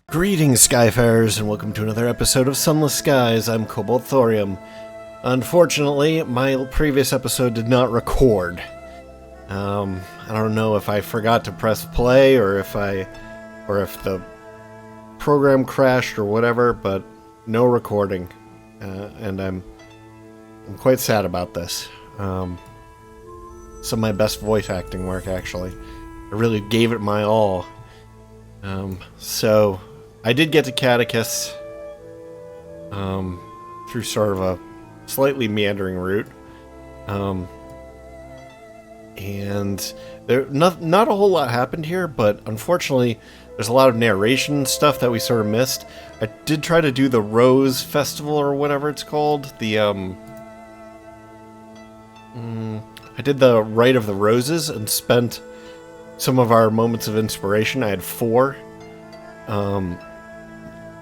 Greetings, Skyfarers, and welcome to another episode of Sunless Skies. I'm Cobalt Thorium. Unfortunately, my previous episode did not record. I don't know if I forgot to press play or if the program crashed or whatever, but no recording, and I'm quite sad about this. Some of my best voice acting work, actually. I really gave it my all. So I did get to Catechus through sort of a slightly meandering route, and there not a whole lot happened here, but unfortunately there's a lot of narration stuff that we sort of missed. I did try to do the Rose Festival or whatever it's called. I did the Rite of the Roses and spent some of our moments of inspiration. I had 4.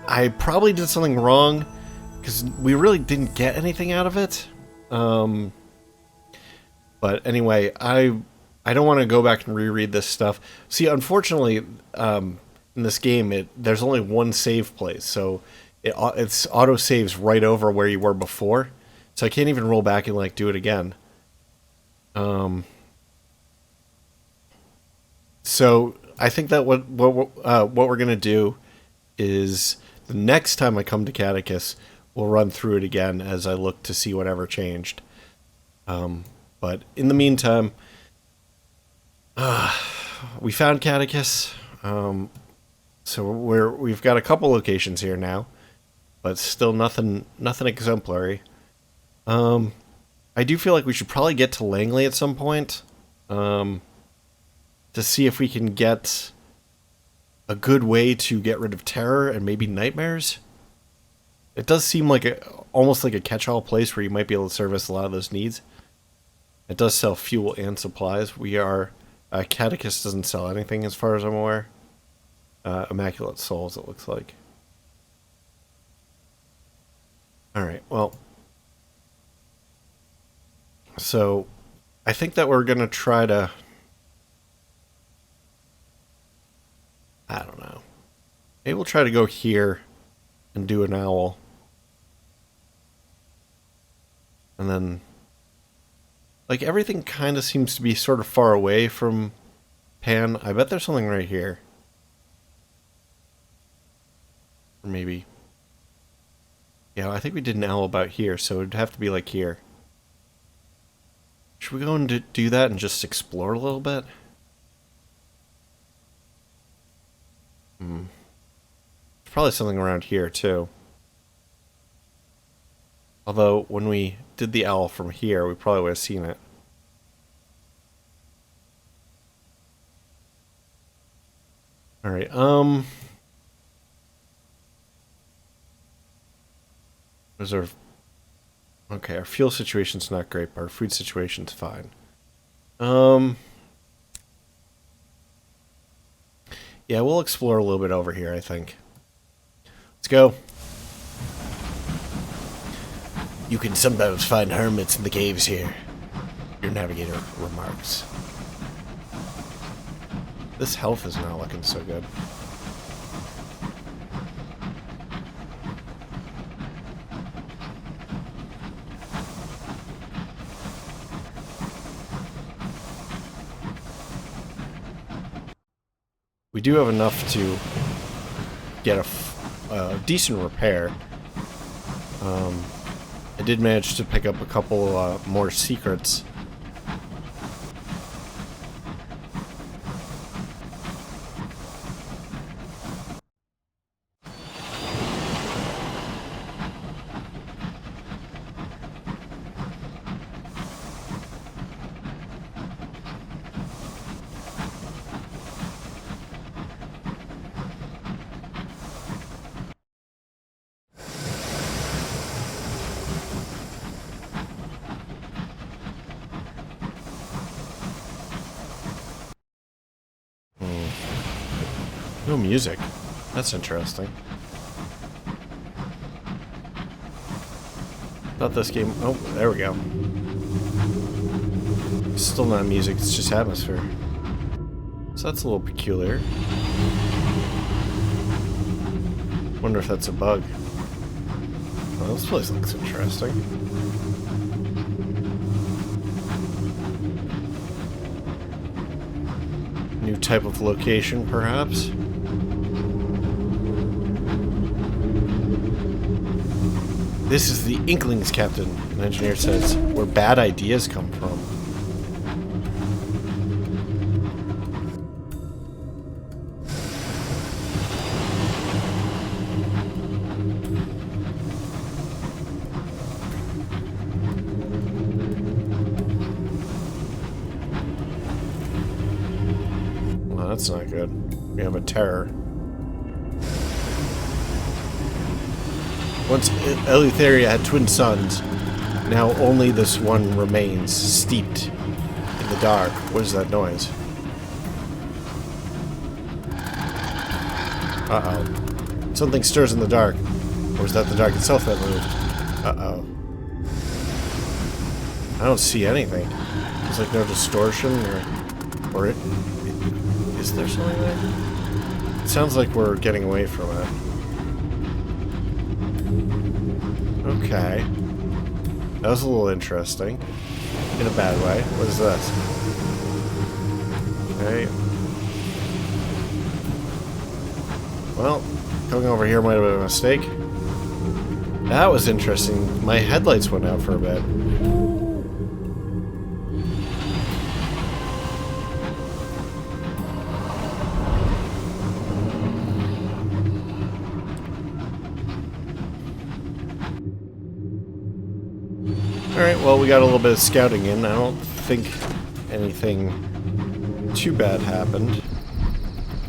I probably did something wrong because we really didn't get anything out of it. But anyway, I don't want to go back and reread this stuff. See, unfortunately, in this game, there's only one save place, so it's auto saves right over where you were before. So I can't even roll back and like do it again. So I think that what we're gonna do is the next time I come to Catechus, we'll run through it again as I look to see whatever changed. But in the meantime, we found Catechus. So we've got a couple locations here now, but still nothing exemplary. I do feel like we should probably get to Langley at some point. To see if we can get a good way to get rid of terror and maybe nightmares. It does seem like almost like a catch-all place where you might be able to service a lot of those needs. It does sell fuel and supplies. Catechus doesn't sell anything as far as I'm aware. Immaculate Souls, it looks like. Alright, well. So, I think that we're going to try to... I don't know. Maybe we'll try to go here and do an owl. And then... like, everything kind of seems to be sort of far away from Pan. I bet there's something right here. Or maybe... yeah, I think we did an owl about here, so it'd have to be like here. Should we go and do that and just explore a little bit? There's probably something around here, too. Although, when we did the owl from here, we probably would have seen it. Alright, reserve. Okay, our fuel situation's not great, but our food situation's fine. Yeah, we'll explore a little bit over here, I think. Let's go. You can sometimes find hermits in the caves here. Your navigator remarks. This health is not looking so good. We do have enough to get a decent repair. I did manage to pick up a couple more secrets. No music. That's interesting. Thought this game... oh, there we go. Still not music, it's just atmosphere. So that's a little peculiar. Wonder if that's a bug. Well, this place looks interesting. New type of location, perhaps? This is the Inklings, Captain, an engineer says, where bad ideas come from. Well, that's not good. We have a terror. Once Eleutheria had twin suns, now only this one remains, steeped in the dark. What is that noise? Uh-oh. Something stirs in the dark. Or is that the dark itself that moved? Uh-oh. I don't see anything. There's like no distortion or it. Is there something there? It sounds like we're getting away from it. Okay. That was a little interesting. In a bad way. What is this? Okay. Well, coming over here might have been a mistake. That was interesting. My headlights went out for a bit. Alright, well, we got a little bit of scouting in. I don't think anything too bad happened.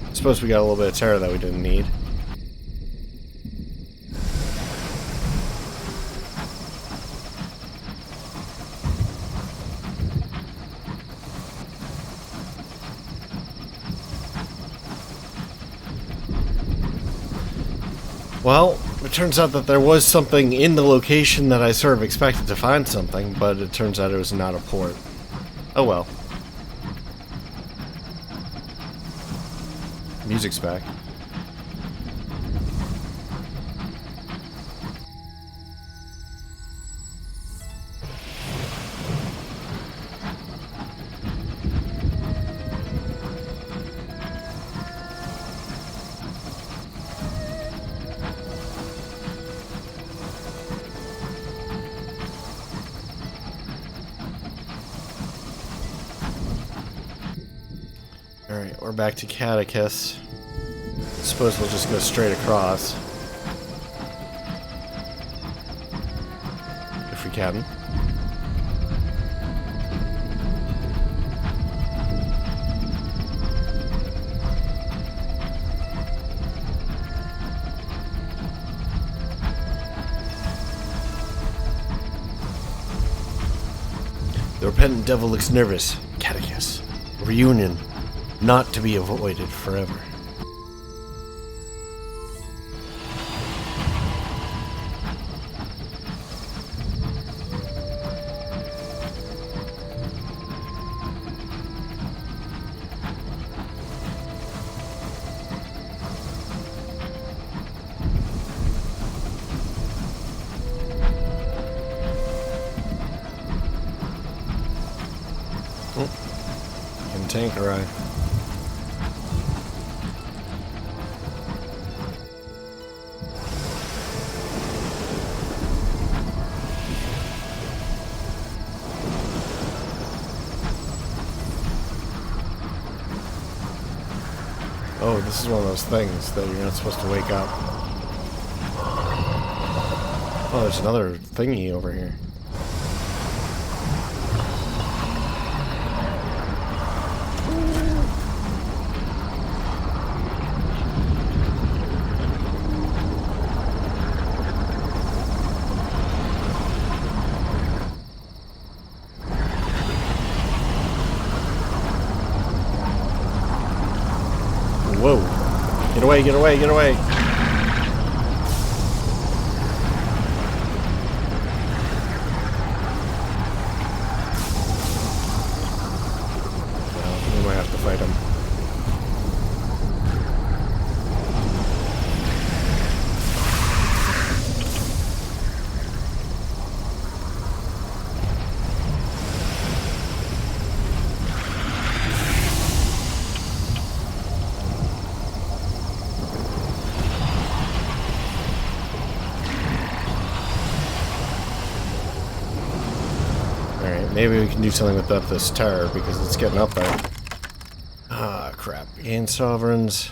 I suppose we got a little bit of terror that we didn't need. Well, it turns out that there was something in the location that I sort of expected to find something, but it turns out it was not a port. Oh well. Music's back. Alright, we're back to Catechus. Suppose we'll just go straight across. If we can. The repentant devil looks nervous. Catechus. A reunion. Not to be avoided forever. Oh, can tank arrive. Oh, this is one of those things that you're not supposed to wake up. Oh, there's another thingy over here. Whoa. Get away, get away, get away. Well, we might have to fight him. maybe we can do something about this tower, because it's getting up there. Ah, crap. Gain sovereigns.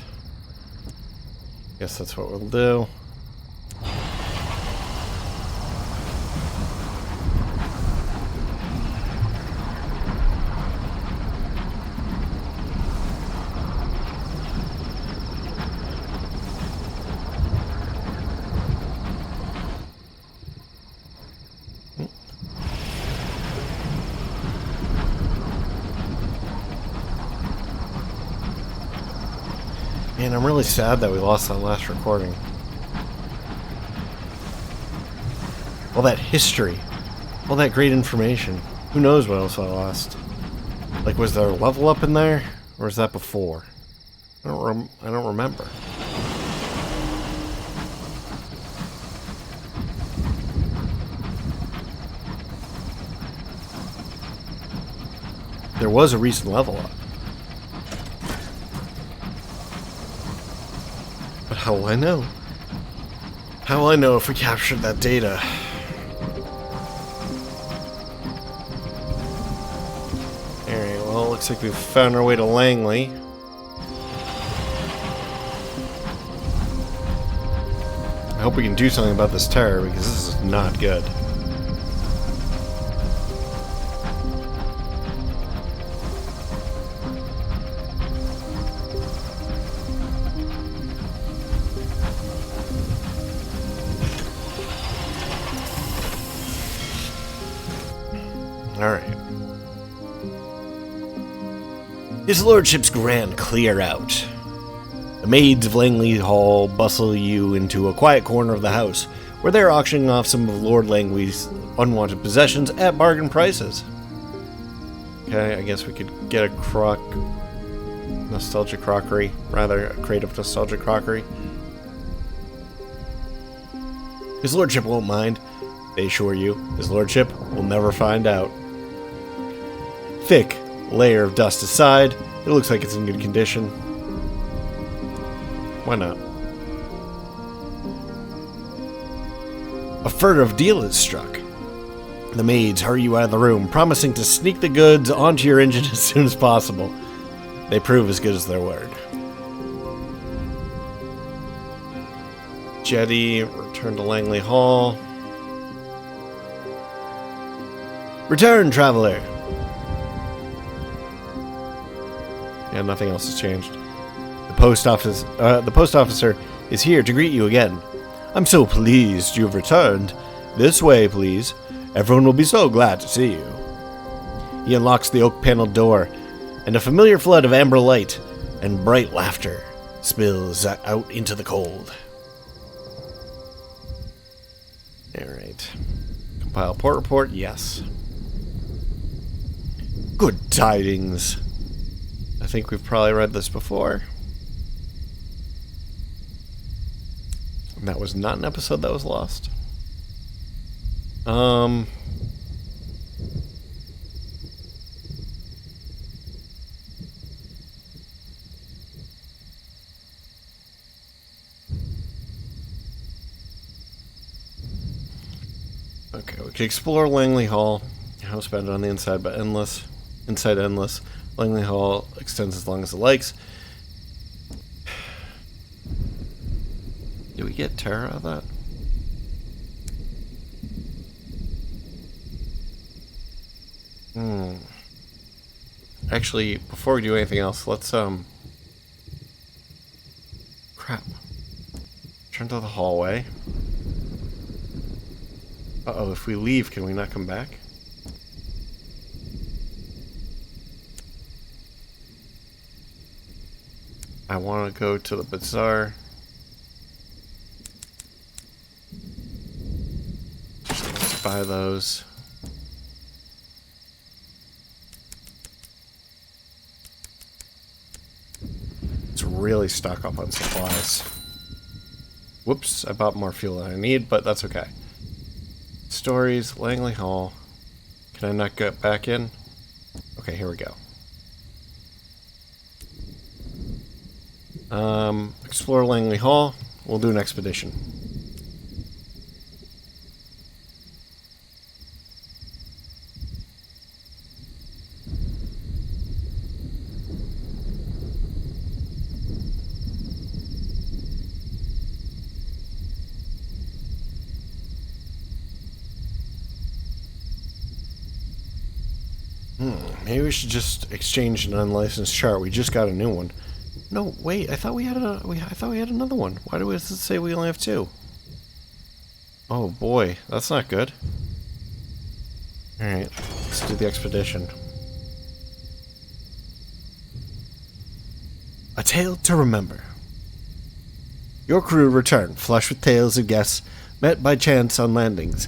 Guess that's what we'll do. Man, I'm really sad that we lost that last recording. All that history. All that great information. Who knows what else I lost? Like, was there a level up in there? Or was that before? I don't remember. There was a recent level up. But how will I know? How will I know if we captured that data? Alright, well, it looks like we've found our way to Langley. I hope we can do something about this tower, because this is not good. Alright. His lordship's grand clear out. The maids of Langley Hall bustle you into a quiet corner of the house, where they're auctioning off some of Lord Langley's unwanted possessions at bargain prices. Okay, I guess we could get a nostalgia crockery. Rather, a crate of nostalgia crockery. His lordship won't mind. They assure you, his lordship will never find out. Thick layer of dust aside, it looks like it's in good condition. Why not? A furtive deal is struck. The maids hurry you out of the room, promising to sneak the goods onto your engine as soon as possible. They prove as good as their word. Jetty, return to Langley Hall. Return, traveler! Yeah, nothing else has changed. The post officer is here to greet you again. I'm so pleased you've returned. This way, please. Everyone will be so glad to see you. He unlocks the oak-paneled door, and a familiar flood of amber light and bright laughter spills out into the cold. Alright. Compile port report, yes. Good tidings. I think we've probably read this before. And that was not an episode that was lost. Okay, we can explore Langley Hall. Housebound on the inside, but endless. Inside endless. Langley Hall extends as long as it likes. Do we get terror out of that? Actually, before we do anything else, let's, crap. Turn to the hallway. Uh-oh, if we leave, can we not come back? I want to go to the bazaar. Let's buy those. Let's really stock up on supplies. Whoops, I bought more fuel than I need, but that's okay. Stories, Langley Hall. Can I not get back in? Okay, here we go. Explore Langley Hall. We'll do an expedition. Maybe we should just exchange an unlicensed chart. We just got a new one. No, wait. I thought we had another one. Why do we say we only have two? Oh boy, that's not good. All right, let's do the expedition. A tale to remember. Your crew returned, flush with tales of guests met by chance on landings.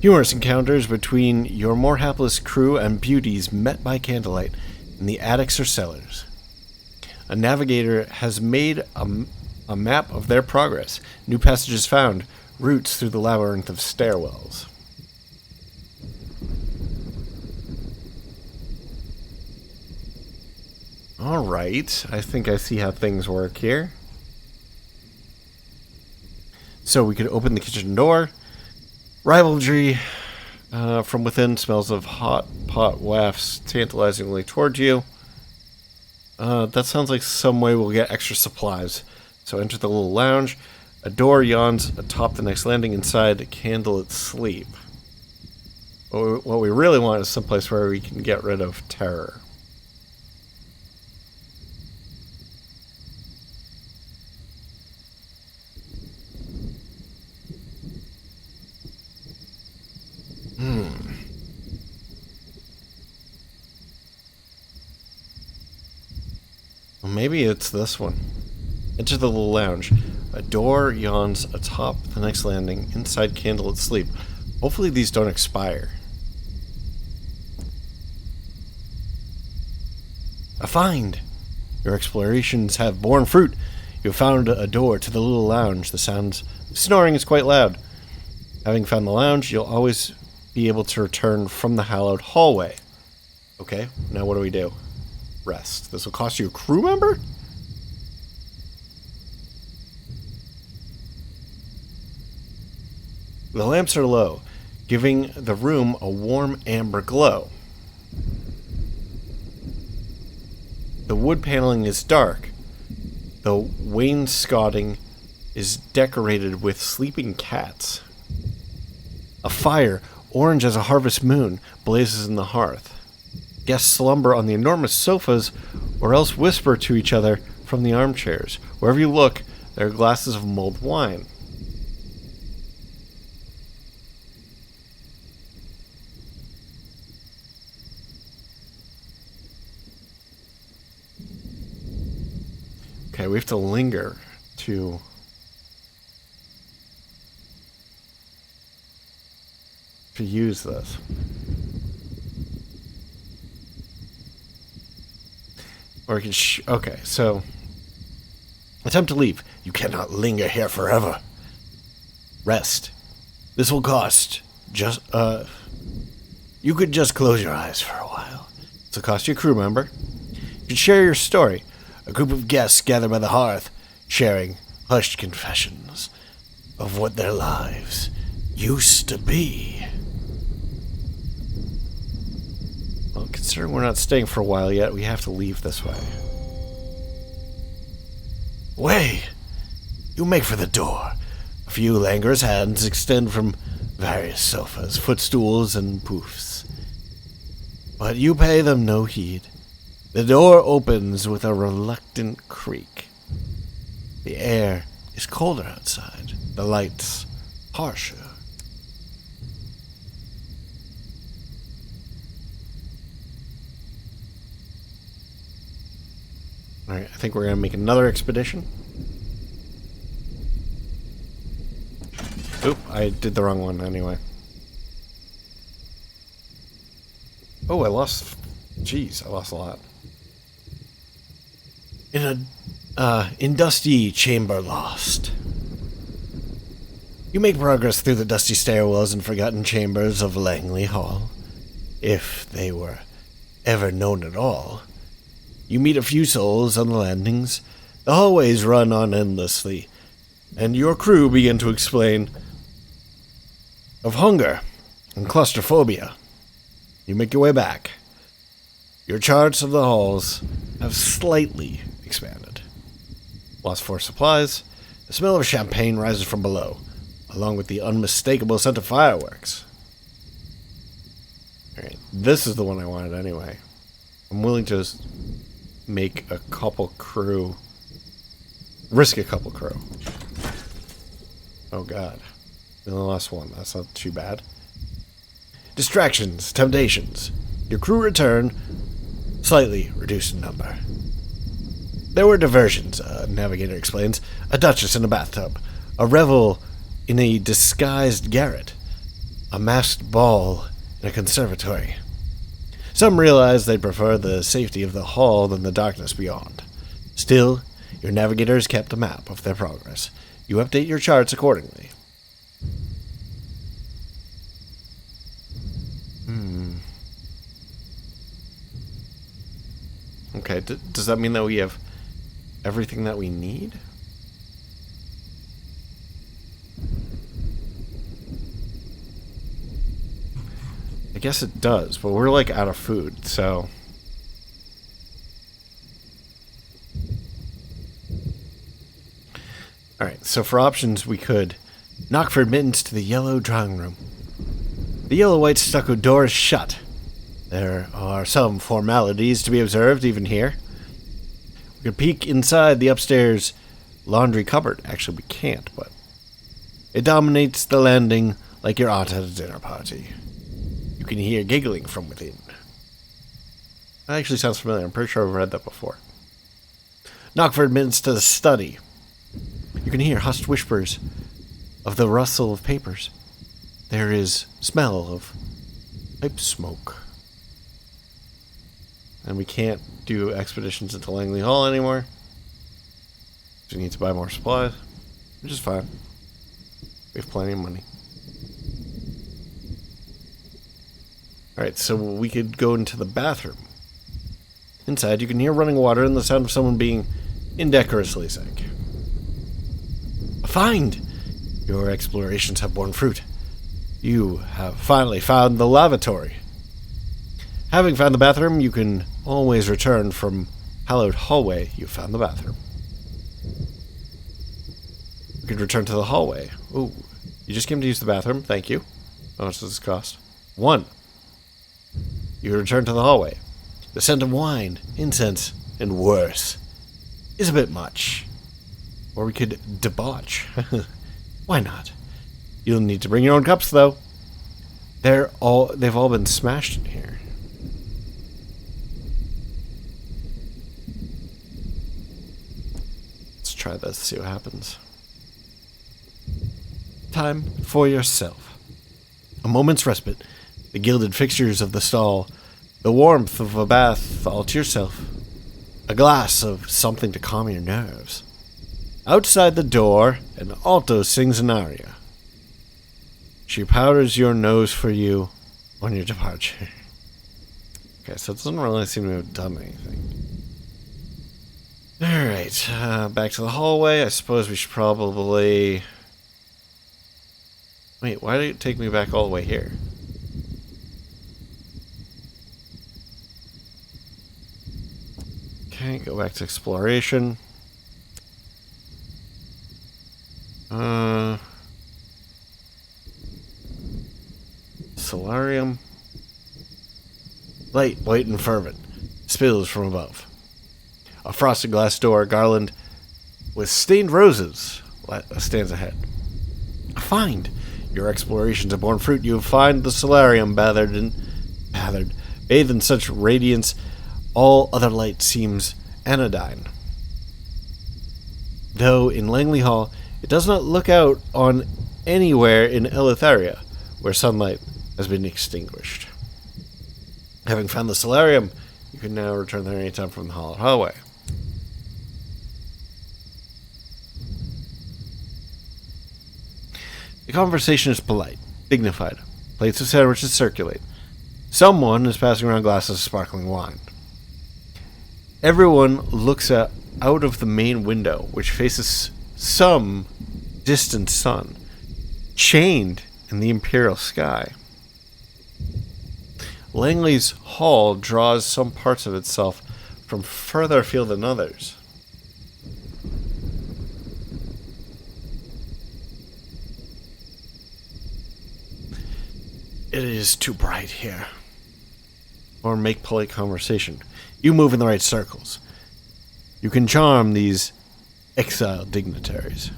Humorous encounters between your more hapless crew and beauties met by candlelight in the attics or cellars. A navigator has made a map of their progress. New passages found, routes through the labyrinth of stairwells. Alright, I think I see how things work here. So we could open the kitchen door. Rivalry from within smells of hot pot wafts tantalizingly toward you. That sounds like some way we'll get extra supplies. So enter the little lounge. A door yawns atop the next landing. Inside, a candlelit sleep. What we really want is someplace where we can get rid of terror. Well, maybe it's this one. Enter the little lounge. A door yawns atop the next landing. Inside, candlelit sleep. Hopefully these don't expire. A find! Your explorations have borne fruit. You have found a door to the little lounge. The sound of snoring is quite loud. Having found the lounge, you'll always be able to return from the hallowed hallway. Okay, now what do we do? Rest. This will cost you a crew member? The lamps are low, giving the room a warm amber glow. The wood paneling is dark. The wainscoting is decorated with sleeping cats. A fire, orange as a harvest moon, blazes in the hearth. Guests slumber on the enormous sofas or else whisper to each other from the armchairs. Wherever you look, there are glasses of mulled wine. Okay, we have to linger to use this. Or we can okay, so attempt to leave. You cannot linger here forever. Rest. This will cost just you could just close your eyes for a while. This will cost you a crew member. You can share your story. A group of guests gather by the hearth, sharing hushed confessions of what their lives used to be. Well, considering we're not staying for a while yet, we have to leave this way. Way! You make for the door. A few languorous hands extend from various sofas, footstools, and poofs. But you pay them no heed. The door opens with a reluctant creak. The air is colder outside, the lights harsher. Alright, I think we're going to make another expedition. Oop, I did the wrong one anyway. Oh, I lost... Jeez, I lost a lot. In dusty chamber lost. You make progress through the dusty stairwells and forgotten chambers of Langley Hall. If they were ever known at all. You meet a few souls on the landings. The hallways run on endlessly, and your crew begin to explain of hunger and claustrophobia. You make your way back. Your charts of the halls have slightly expanded. Lost 4 supplies. The smell of champagne rises from below, along with the unmistakable scent of fireworks. Alright, this is the one I wanted anyway. I'm willing to make a couple crew. Risk a couple crew. Oh god. We only lost one. That's not too bad. Distractions, temptations. Your crew return, slightly reduced in number. There were diversions, Navigator explains. A duchess in a bathtub. A revel in a disguised garret. A masked ball in a conservatory. Some realized they'd prefer the safety of the hall than the darkness beyond. Still, your navigators kept a map of their progress. You update your charts accordingly. Okay, does that mean that we have everything that we need? I guess it does, but we're like out of food, so... Alright, so for options we could knock for admittance to the yellow drawing room. The yellow-white stucco door is shut. There are some formalities to be observed even here. We could peek inside the upstairs laundry cupboard. Actually, we can't, but... It dominates the landing like your aunt at a dinner party. You can hear giggling from within. That actually sounds familiar. I'm pretty sure I've read that before. Knock for admittance to the study. You can hear hushed whispers of the rustle of papers. There is smell of pipe smoke. And we can't do expeditions into Langley Hall anymore. We need to buy more supplies, which is fine. We have plenty of money. Alright, so we could go into the bathroom. Inside, you can hear running water and the sound of someone being indecorously sick. A find! Your explorations have borne fruit. You have finally found the lavatory. Having found the bathroom, you can always return from hallowed hallway. You found the bathroom. You could return to the hallway. Ooh, you just came to use the bathroom. Thank you. How much does this cost? 1. You return to the hallway. The scent of wine, incense, and worse is a bit much. Or we could debauch. Why not? You'll need to bring your own cups, though. They've all been smashed in here. Let's try this, see what happens. Time for yourself. A moment's respite. The gilded fixtures of the stall. The warmth of a bath all to yourself. A glass of something to calm your nerves. Outside the door, an alto sings an aria. She powders your nose for you on your departure. Okay, so it doesn't really seem to have done anything. Alright, back to the hallway. I suppose we should probably... Wait, why did it take me back all the way here? Okay, go back to exploration. Solarium. Light, white, and fervent. Spills from above. A frosted glass door garland with stained roses stands ahead. A find! Your explorations have borne fruit. You find the solarium bathed in such radiance, all other light seems anodyne. Though in Langley Hall, it does not look out on anywhere in Eleutheria, where sunlight has been extinguished. Having found the solarium, you can now return there anytime from the hallway. The conversation is polite, dignified. Plates of sandwiches circulate. Someone is passing around glasses of sparkling wine. Everyone looks out of the main window, which faces some distant sun, chained in the imperial sky. Langley's Hall draws some parts of itself from further afield than others. It is too bright here. or make polite conversation. You move in the right circles. You can charm these exiled dignitaries.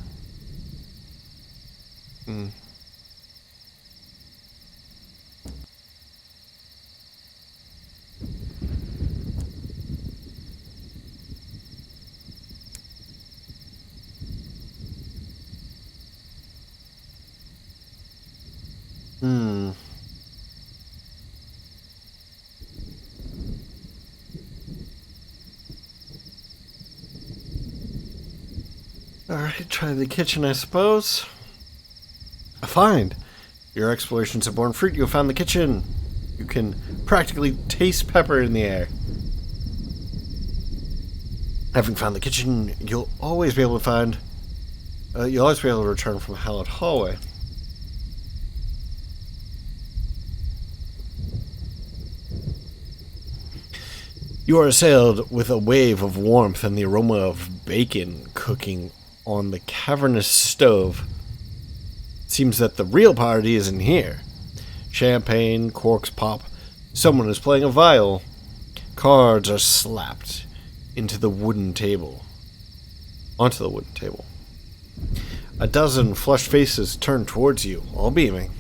Alright, try the kitchen, I suppose. A find! Your explorations have borne fruit. You have found the kitchen. You can practically taste pepper in the air. Having found the kitchen, you'll always be able to return from a hallowed hallway. You are assailed with a wave of warmth and the aroma of bacon cooking on the cavernous stove. It seems that the real party isn't here. Champagne, corks pop, someone is playing a viol. Cards are slapped onto the wooden table. A dozen flushed faces turn towards you, all beaming.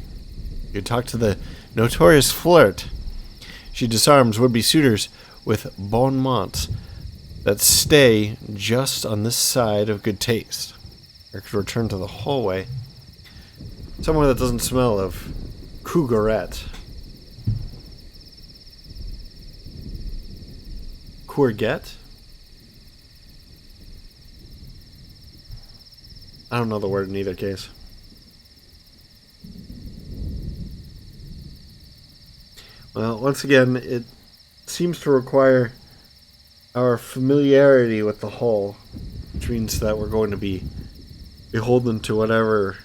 You talk to the notorious flirt. She disarms would-be suitors with bon mots that stay just on this side of good taste. Or could return to the hallway. Somewhere that doesn't smell of courgette. Courgette? I don't know the word in either case. Well, once again, it seems to require our familiarity with the hall, which means that we're going to be beholden to whatever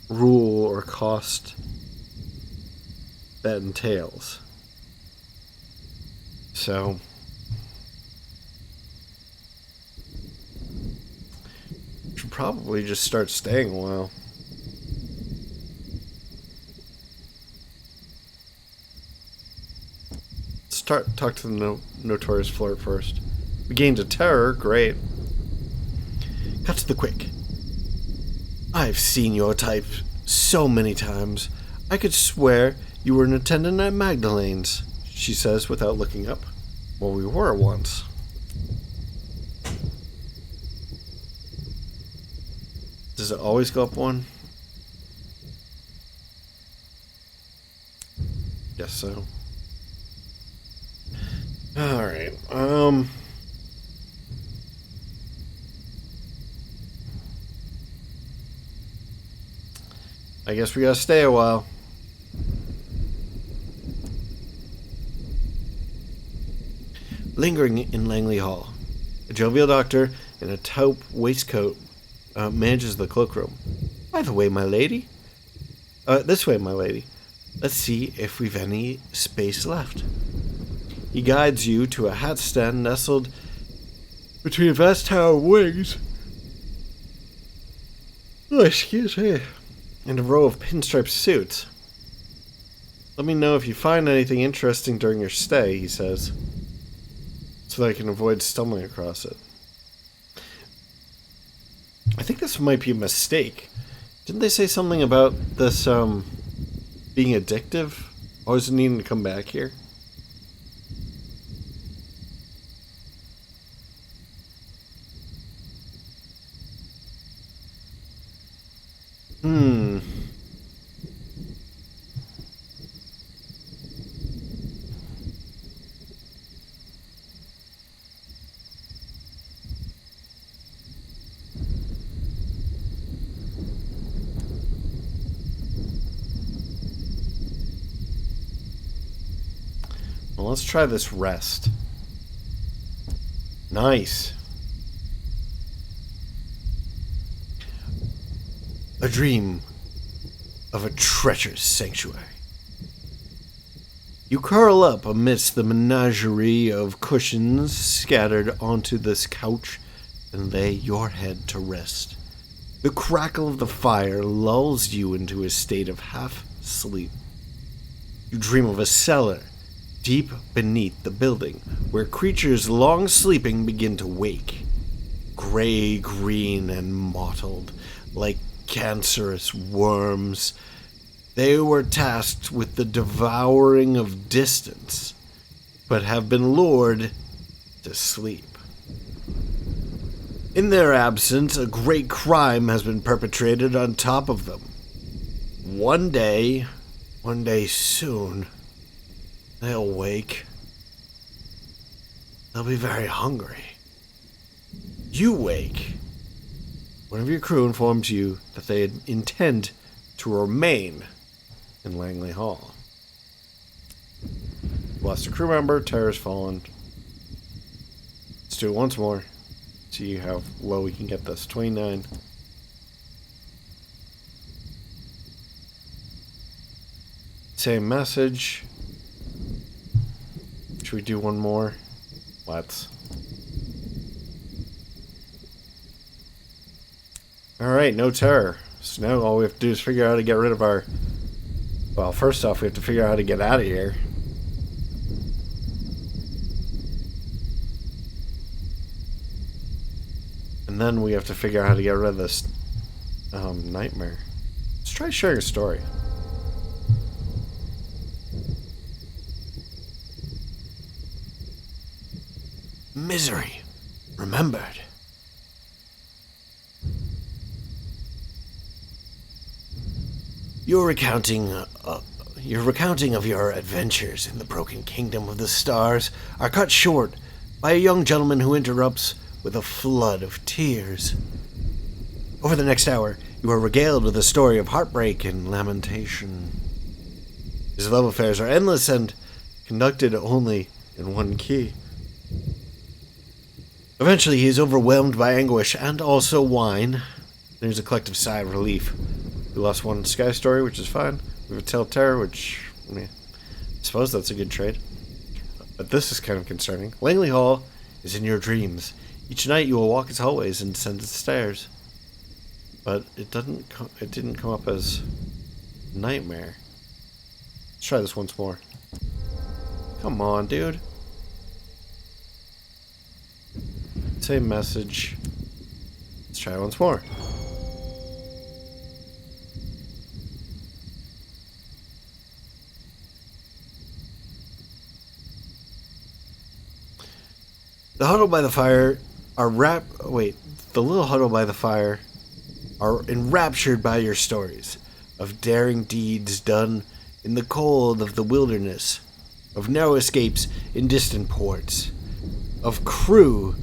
rule or cost that entails. So, should probably just start staying a while. Talk to the notorious flirt first. We gained a terror, great. Cut to the quick. I've seen your type so many times. I could swear you were an attendant at Magdalene's, she says without looking up. Well, we were once. Does it always go up one? Guess so. Alright, I guess we gotta stay a while. Lingering in Langley Hall, a jovial doctor in a taupe waistcoat manages the cloakroom. By the way, my lady. This way, my lady. Let's see if we've any space left. He guides you to a hat stand nestled between a vast tower of wings. Oh, excuse me. And a row of pinstripe suits. Let me know if you find anything interesting during your stay, he says, so that I can avoid stumbling across it. I think this might be a mistake. Didn't they say something about this being addictive? Always needing to come back here? Well, let's try this rest. Nice. A dream of a treacherous sanctuary. You curl up amidst the menagerie of cushions scattered onto this couch and lay your head to rest. The crackle of the fire lulls you into a state of half sleep. You dream of a cellar deep beneath the building, where creatures long sleeping begin to wake. Gray, green, and mottled, like cancerous worms, they were tasked with the devouring of distance, but have been lured to sleep. In their absence, a great crime has been perpetrated on top of them. One day soon, they'll wake. They'll be very hungry. You wake. One of your crew informs you that they intend to remain in Langley Hall. Lost a crew member, terror's fallen. Let's do it once more. See how low we can get this. 29. Same message. Should we do one more? Let's. Alright, no terror. So now all we have to do is figure out how to get rid of our... Well, first off, we have to figure out how to get out of here. And then we have to figure out how to get rid of this nightmare. Let's try sharing a story. Misery remembered. You're recounting of your adventures in the broken kingdom of the stars are cut short by a young gentleman who interrupts with a flood of tears. Over the next hour, you are regaled with a story of heartbreak and lamentation. His love affairs are endless and conducted only in one key. Eventually, he is overwhelmed by anguish and also wine. There's a collective sigh of relief. We lost one sky story, which is fine. We have a tale of terror, which, I suppose that's a good trade. But this is kind of concerning. Langley Hall is in your dreams. Each night you will walk its hallways and descend its stairs. But it didn't come up as nightmare. Let's try this once more. Come on, dude. Same message. Let's try it once more. The huddle by the fire the little huddle by the fire are enraptured by your stories of daring deeds done in the cold of the wilderness, of narrow escapes in distant ports, of crew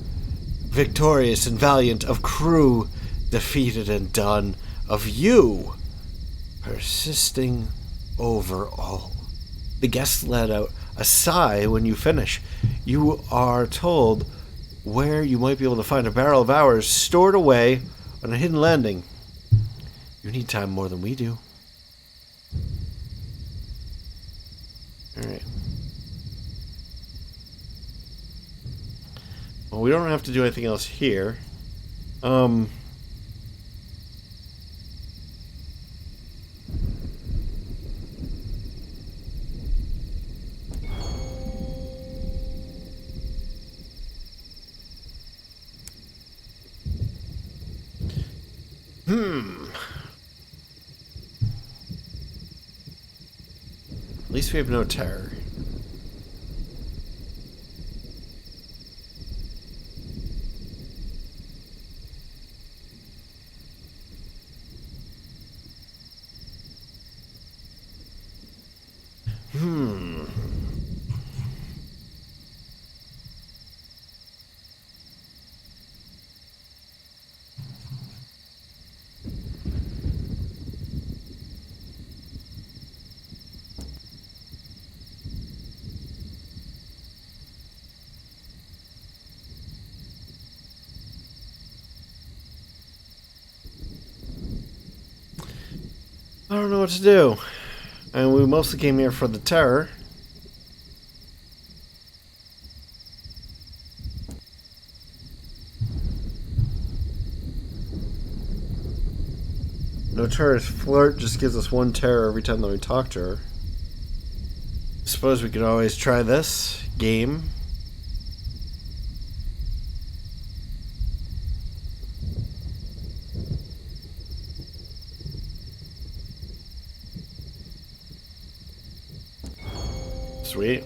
victorious and valiant, of crew defeated and done, of you persisting over all. The guests let out a sigh when you finish. You are told where you might be able to find a barrel of hours stored away on a hidden landing. You need time more than we do. Alright. Well, we don't have to do anything else here. At least we have no terror. I don't know what to do. And we mostly came here for the terror. No terrorist flirt just gives us one terror every time that we talk to her. Suppose we could always try this game. Sweet.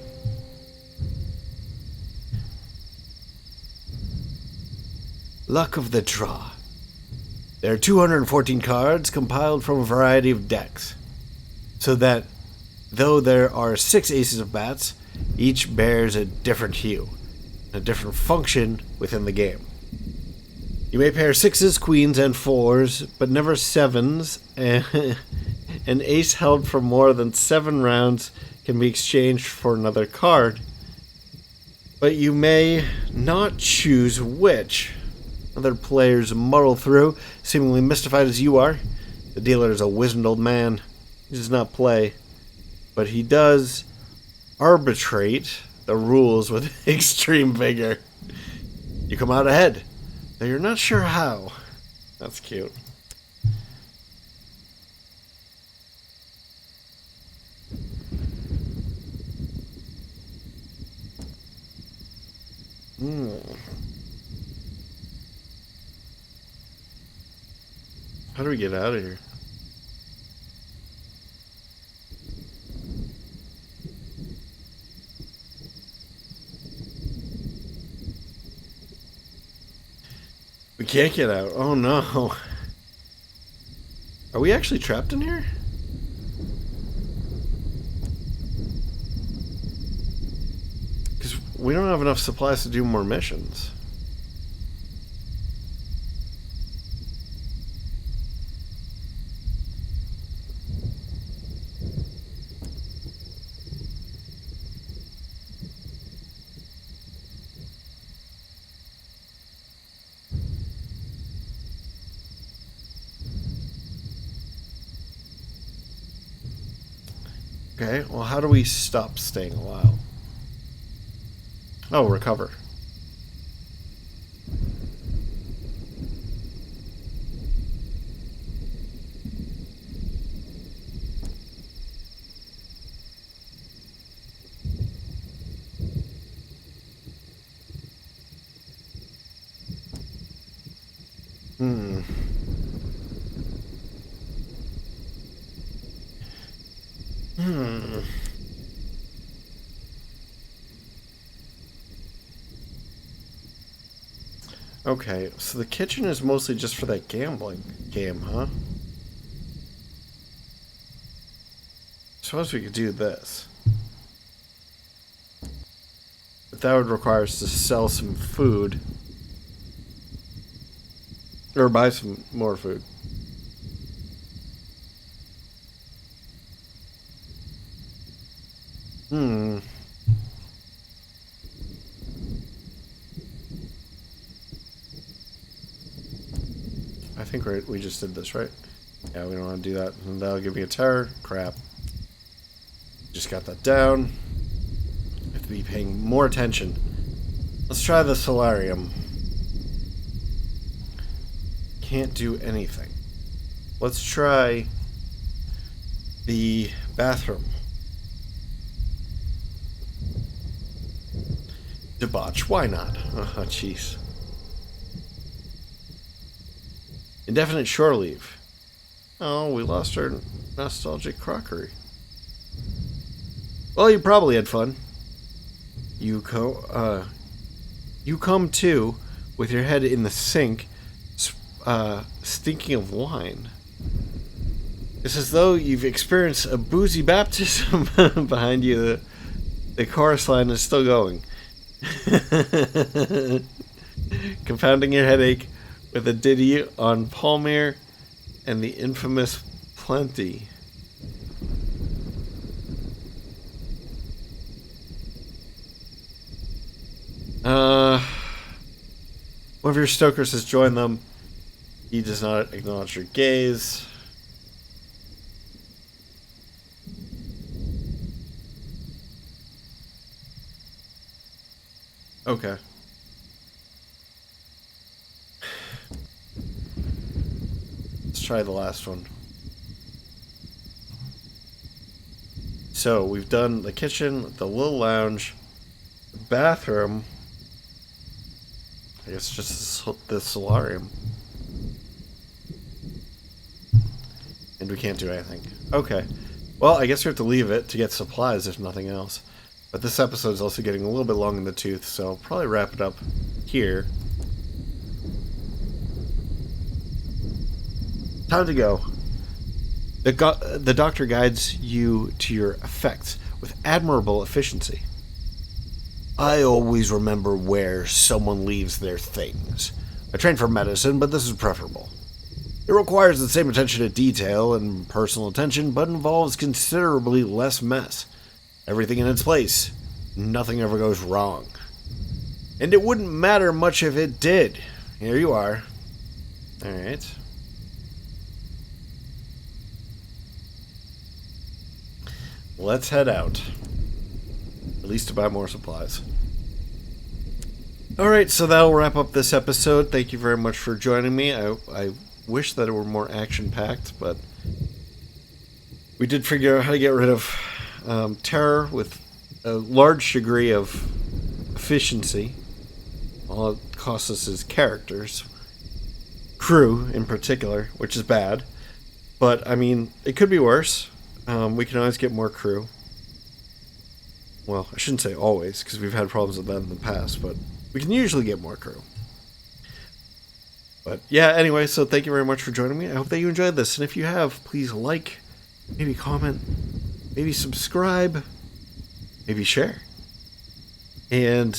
Luck of the draw. There are 214 cards compiled from a variety of decks, so that though there are 6 aces of bats, each bears a different hue, a different function within the game. You may pair 6s, queens, and 4s, but never 7s, and an ace held for more than 7 rounds can be exchanged for another card, but you may not choose which. Other players muddle through, seemingly mystified as you are. The dealer is a wizened old man. He does not play, but he does arbitrate the rules with extreme vigor. You come out ahead, though you're not sure how. That's cute. How do we get out of here? We can't get out. Oh no. Are we actually trapped in here? Because we don't have enough supplies to do more missions. Okay, well, how do we stop staying alive? Oh, recover. Okay, so the kitchen is mostly just for that gambling game, huh? Suppose we could do this. But that would require us to sell some food. Or buy some more food. I think we just did this, right? Yeah, we don't want to do that. And that'll give me a terror. Crap. Just got that down. I have to be paying more attention. Let's try the solarium. Can't do anything. Let's try the bathroom. Debauch. Why not? Oh, jeez. Indefinite shore leave. Oh, we lost our nostalgic crockery. Well, you probably had fun. You come too, with your head in the sink, stinking of wine. It's as though you've experienced a boozy baptism behind you. The chorus line is still going. Confounding your headache with a ditty on Palmyre and the infamous Plenty. One of your stokers has joined them. He does not acknowledge your gaze. Okay. Let's try the last one. So we've done the kitchen, the little lounge, the bathroom. I guess just the solarium. And we can't do anything. Okay. Well, I guess we have to leave it to get supplies if nothing else. But this episode is also getting a little bit long in the tooth, so I'll probably wrap it up here. Time to go. The doctor guides you to your effects with admirable efficiency. I always remember where someone leaves their things. I trained for medicine, but this is preferable. It requires the same attention to detail and personal attention, but involves considerably less mess. Everything in its place. Nothing ever goes wrong. And it wouldn't matter much if it did. Here you are. Alright. Let's head out. At least to buy more supplies. Alright, so that'll wrap up this episode. Thank you very much for joining me. I wish that it were more action-packed, but we did figure out how to get rid of terror with a large degree of efficiency. All it costs us is characters. Crew, in particular, which is bad. But, I mean, it could be worse. We can always get more crew. Well, I shouldn't say always, because we've had problems with that in the past, but we can usually get more crew. But yeah, anyway, so thank you very much for joining me. I hope that you enjoyed this, and if you have, please like, maybe comment, maybe subscribe, maybe share. And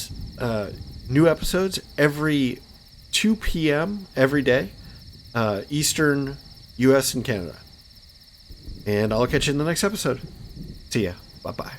new episodes every 2 p.m. every day, Eastern US and Canada. And I'll catch you in the next episode. See ya. Bye-bye.